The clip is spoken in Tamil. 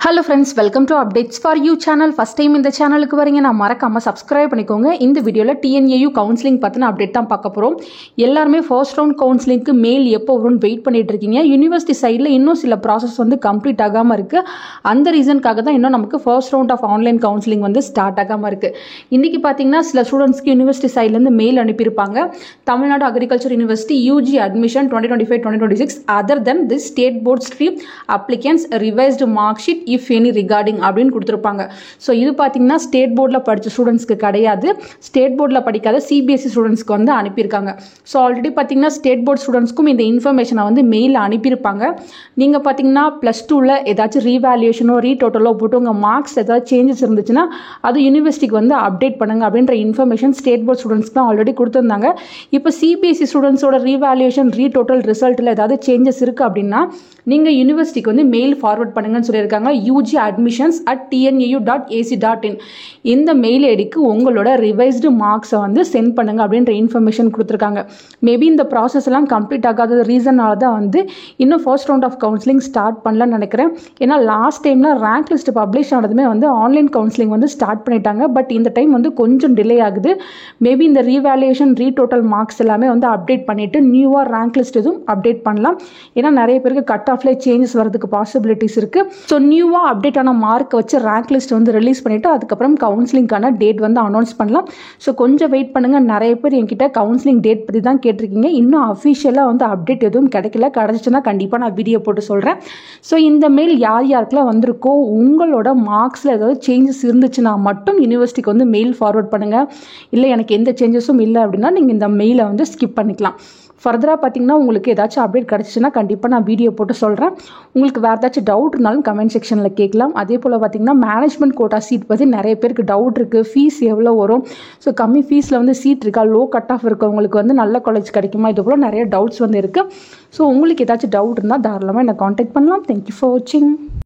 Hello friends, welcome to Updates for You channel. First time இந்த சேனலுக்கு வரீங்க நான் மறக்காம subscribe பண்ணிக்கோங்க. இந்த வீடியோல TNAU கவுன்சிலிங் பத்தின அப்டேட் தான் பார்க்க போறோம். எல்லாரும் ஃபர்ஸ்ட் ரவுண்ட் கவுன்சிலிங்க்கு மெயில் எப்போ வரும்னு வெயிட் பண்ணிட்டு இருக்கீங்க. யுனிவர்சிட்டி சைடுல இன்னும் சில process வந்து கம்ப்ளீட் ஆகாம இருக்கு. அந்த ரீசன்காக தான் இன்னும் நமக்கு first round of online counselling வந்து ஸ்டார்ட் ஆகாம இருக்கு. இன்னைக்கு பாத்தீங்கன்னா சில ஸ்டூடண்ட்ஸ்க்கு யுனிவர்சிட்டி சைடுல இருந்து மெயில் அனுப்பியிருப்பாங்க. Tamil Nadu agriculture university UG admission 2025-2026 other than this state board stream applicants revised mark sheet if any regarding அப்படின்னு கொடுத்துருப்பாங்க. ஸோ இது பார்த்தீங்கன்னா ஸ்டேட் போர்டில் படித்த ஸ்டூடெண்ட்ஸ்க்கு கிடையாது, ஸ்டேட் போர்டில் படிக்காத CBSE ஸ்டூடெண்ட்ஸ்க்கு வந்து அனுப்பியிருக்காங்க. ஸோ ஆல்ரெடி பார்த்தீங்கன்னா ஸ்டேட் போர்ட் ஸ்டூடெண்ட்ஸ்க்கும் இந்த இன்ஃபர்மேஷனை வந்து மெயில் அனுப்பியிருப்பாங்க. நீங்கள் பார்த்தீங்கன்னா +2ல் ஏதாச்சும் ரீவேல்யூஷனோ ரீடோட்டலோ போட்டு உங்கள் மார்க்ஸ் ஏதாவது சேஞ்சஸ் இருந்துச்சுன்னா அது யூனிவர்சிட்டிக்கு வந்து அப்டேட் பண்ணுங்க அப்படின்ற இன்ஃபர்மேஷன் ஸ்டேட் போர்ட் ஸ்டூடெண்ட்ஸ்க்கு தான் ஆல்ரெடி கொடுத்துருந்தாங்க. இப்போ CBSE ஸ்டூடெண்ட்ஸோட ரீவேல்யூஷன் ரீடோட்டல் ரிசல்ட்டில் ஏதாவது சேஞ்சஸ் இருக்குது அப்படின்னா நீங்கள் யூனிவர்சிட்டிக்கு வந்து மெயில் ஃபார்வர்ட் பண்ணுங்கன்னு சொல்லியிருக்காங்க. ugadmissions@tnau.ac.in இந்த மெயில் ஐடிக்கு உங்களோட ரிவைஸ்டு மார்க்ஸை வந்து சென்ட் பண்ணுங்க அப்படின்ற இன்ஃபர்மேஷன் கொடுத்துருக்காங்க. மேபி இந்த ப்ராசஸ் எல்லாம் கம்ப்ளீட் ஆகாத ரீசனால தான் வந்து இன்னும் first round of counselling start பண்ணலான்னு நினைக்கிறேன். ஏன்னா லாஸ்ட் டைம்ல ரேங்க் லிஸ்ட் பப்ளிஷ் ஆனதுமே வந்து ஆன்லைன் கவுன்சிலிங் வந்து ஸ்டார்ட் பண்ணிட்டாங்க. பட் இந்த டைம் வந்து கொஞ்சம் டிலே ஆகுது. மேபி இந்த ரீவேல்யூஷன் ரீடோட்டல் மார்க்ஸ் எல்லாமே வந்து அப்டேட் பண்ணிட்டு நியூவாக ரேங்க் லிஸ்ட் எதுவும் அப்டேட் பண்ணலாம். ஏன்னா நிறைய பேருக்கு கட் ஆஃப்ல சேஞ்சஸ் வரதுக்கு பாசிபிலிட்டிஸ் இருக்கு. ஸோ நியூவாக அப்டேட் ஆன மார்க் வச்சு ரேங்க் லிஸ்ட் வந்து ரிலீஸ் பண்ணிட்டு அதுக்கப்புறம் கவுன்சிலிங்கான டேட் வந்து அனௌன்ஸ் பண்ணலாம். ஸோ கொஞ்சம் வெயிட் பண்ணுங்க. நிறைய பேர் என்கிட்ட கவுன்சிலிங் டேட் பற்றி தான் கேட்டிருக்கீங்க. இன்னும் அஃபிஷியலாக வந்து அப்டேட் எதுவும் கிடைக்கல. கிடைச்சிச்சுன்னா கண்டிப்பாக நான் வீடியோ போட்டு சொல்கிறேன். ஸோ இந்த மெயில் யார் யாருக்கெல்லாம் வந்திருக்கோ உங்களோட மார்க்ஸில் ஏதாவது சேஞ்சஸ் இருந்துச்சுன்னா மட்டும் யூனிவர்சிட்டிக்கு வந்து மெயில் ஃபார்வர்ட் பண்ணுங்கள். இல்லை எனக்கு எந்த சேஞ்சஸும் இல்லை அப்படின்னா நீங்கள் இந்த மெயிலை வந்து ஸ்கிப் பண்ணிக்கலாம். ஃபர்தராக பார்த்தீங்கன்னா உங்களுக்கு ஏதாச்சும் அப்டேட் கிடச்சிச்சுன்னா கண்டிப்பாக நான் வீடியோ போட்டு சொல்கிறேன். உங்களுக்கு வேறு ஏதாச்சும் டவுட் இருந்தாலும் கமெண்ட் செக்ஷனில் கேட்கலாம். அதே போல் பார்த்தீங்கன்னா மேனேஜ்மெண்ட் கோட்டா சீட் பற்றி நிறைய பேருக்கு டவுட் இருக்குது. ஃபீஸ் எவ்வளோ வரும், ஸோ கம்மி ஃபீஸில் வந்து சீட் இருக்கா, லோ கட் ஆஃப் இருக்கவங்களுக்கு வந்து நல்ல காலேஜ் கிடைக்குமா, இது போல் நிறைய டவுட்ஸ் வந்து இருக்குது. ஸோ உங்களுக்கு ஏதாச்சும் டவுட் இருந்தால் தாராளமாக என்னை காண்டாக்ட் பண்ணலாம். தேங்க்யூ ஃபார் வாட்சிங்.